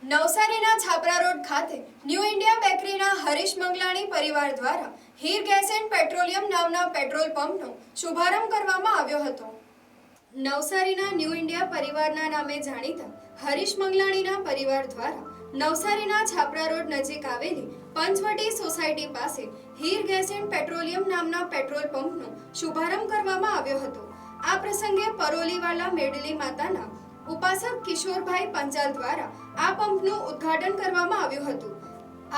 નવસારીના છાપરા રોડ ખાતે new India બેકરીના Harish મંગલાણી પરિવાર દ્વારા હીર ગેસ એન્ડ પેટ્રોલિયમ નામના પેટ્રોલ પંપનો શુભારંભ કરવામાં આવ્યો હતો। નવસારીના ન્યૂ ઇન્ડિયા પરિવારના નામે જાણીતા હરીશ મંગલાણીના પરિવાર દ્વારા નવસારીના છાપરા રોડ નજીક આવેલી પંચવટી સોસાયટી પાસે હીર ગેસ એન્ડ પેટ્રોલિયમ નામના પેટ્રોલ પંપનો શુભારંભ કરવામાં આવ્યો હતો। આ પ્રસંગે પરોલીવાલા મેડલી માતાના ઉપાસક કિશોરભાઈ પંચાલ દ્વારા આ પંપનું ઉદ્ઘાટન કરવામાં આવ્યું હતું।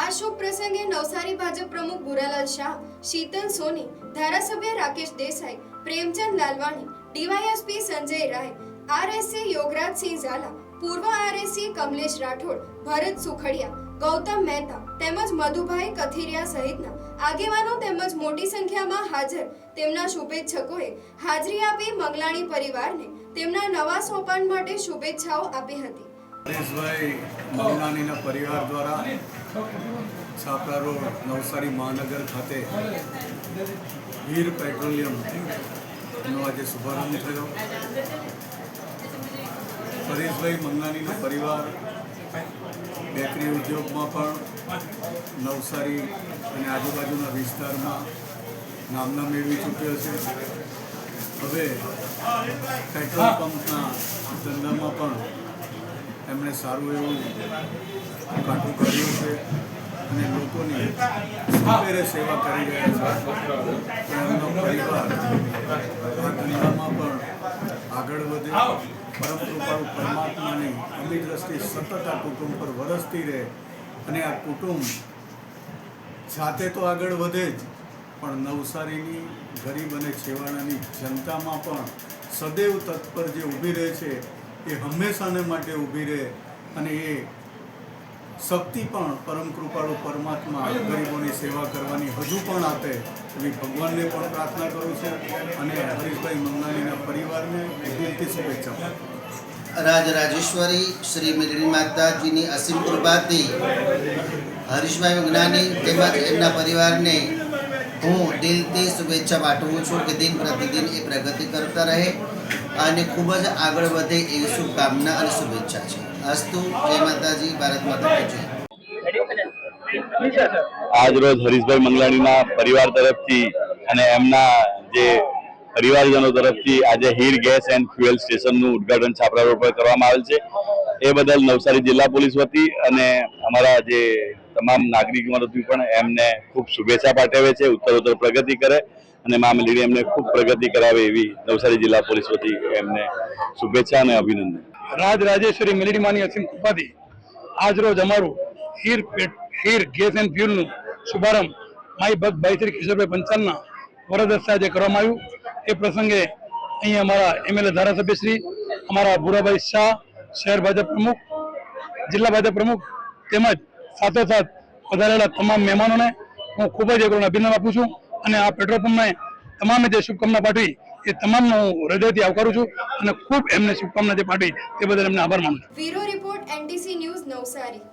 આ શુભ પ્રસંગે નવસારી ભાજપ પ્રમુખ ભુરાલાલ શાહ, શીતલ સોની, ધારાસભ્ય રાકેશ દેસાઈ, પ્રેમચંદ લાલવાણી, ડીવાયએસપી સંજય રાય, આરએસસી યોગરાજસિંહ ઝાલા, પૂર્વ આરએસસી કમલેશ રાઠોડ, ભરત સુખડિયા, ગૌતમ મહેતા તેમજ મધુભાઈ કથિરિયા સહિતના આગેવાનો તેમજ મોટી સંખ્યામાં હાજર તેમના શુભેચ્છકોએ હાજરી આપી મંગલાણી પરિવારને તેમના નવા સોપાન માટે શુભેચ્છાઓ આપી હતી। હરીશભાઈ મંગલાણીના પરિવાર દ્વારા છાપરા રોડ નવસારી મહાનગર ખાતે હીર પેટ્રોલિયમનો આજે શુભારંભ થયો। હરીશભાઈ મંગલાણીનો પરિવાર બેકરી ઉદ્યોગમાં પણ નવસારી અને આજુબાજુના વિસ્તારમાં નામના મેળવી ચૂક્યો છે। હવે પેટ્રોલ પંપના ધંધામાં પણ એમણે સારું એવું કાઠું કર્યું છે અને લોકોની સુપેરે સેવા કરી રહ્યા છે। એમનો પરિવાર આ ધંધામાં પણ આગળ વધે, પરમ કૃપાળુ પરમાત્માની અમી દ્રષ્ટિ સતત આ કુટુંબ પર વરસતી રહે અને આ કુટુંબ જાતે તો આગળ વધે જ, પણ નવસારીની ગરીબ અને છેવાડાની જનતામાં પણ સદૈવ તત્પર જે ઊભી રહે છે એ હંમેશાને માટે ઊભી રહે અને એ શક્તિ પણ પરમ કૃપાળુ પરમાત્મા ગરીબોની સેવા કરવાની હજુ પણ આપે એવી ભગવાનને પણ પ્રાર્થના કરું છું અને હરીશભાઈ મંગલાણીના પરિવારને દિલથી શુભેચ્છા। રાજરાજેશ્વરી શ્રી મેલડી માતાજીની અસીમ કૃપાથી હરીશભાઈ મંગલાણી તેમજ એમના પરિવારને હું દિલથી શુભેચ્છા પાઠવું છું કે દિન પ્રતિદિન એ પ્રગતિ કરતા રહે અને ખૂબ જ આગળ વધે એવી શુભકામના અને શુભેચ્છા છે। અસ્તુ, જય માતાજી, ભારત માતા કી જય। આજ રોજ હરીશભાઈ મંગલાણીના પરિવાર તરફથી અને એમના જે પરિવારજનો તરફથી આજે હીર ગેસ એન્ડ ફ્યુએલ સ્ટેશનનું ઉદ્ઘાટન છાપરા રોડ પર કરવામાં આવેલ છે। એ બદલ નવસારી જિલ્લા પોલીસ વતી અને અમારા જે તમામ નાગરિકો તરફથી પણ એમને ખૂબ શુભેચ્છા પાઠવે છે। ઉત્તરોત્તર પ્રગતિ કરે અને મા મેલડી એમને ખૂબ પ્રગતિ કરાવે એવી નવસારી જિલ્લા પોલીસ વતી એમને શુભેચ્છા અને અભિનંદન। રાજેશ્વરી મેલડી માની અસીમ કૃપાથી આજ રોજ અમારું હીર ગેસ એન્ડ ફ્યુલનું શુભારંભ માઈ ભક્ત ભાઈ શ્રી કિશોરભાઈ પંચાલના વરદ હસ્તે આજે કરવામાં આવ્યું। એ પ્રસંગે અહીં અમારા એમએલએ ધારાસભ્ય શ્રી, અમારા ભુરાભાઈ શાહ, શહેર ભાજપ પ્રમુખ, જિલ્લા ભાજપ પ્રમુખ તેમજ સાથોસાથ વધારેલા તમામ મહેમાનોને હું ખૂબ જ અભિનંદન આપું છું અને આ પેટ્રોલ પંપને તમામે જે શુભકામના પાઠવી એ તમામનો હું હૃદયથી આવકારું છું અને ખૂબ એમને શુભકામના જે પાઠવી તે બદલ એમને આભાર માનું છું। Bureau report NTC news Navsari.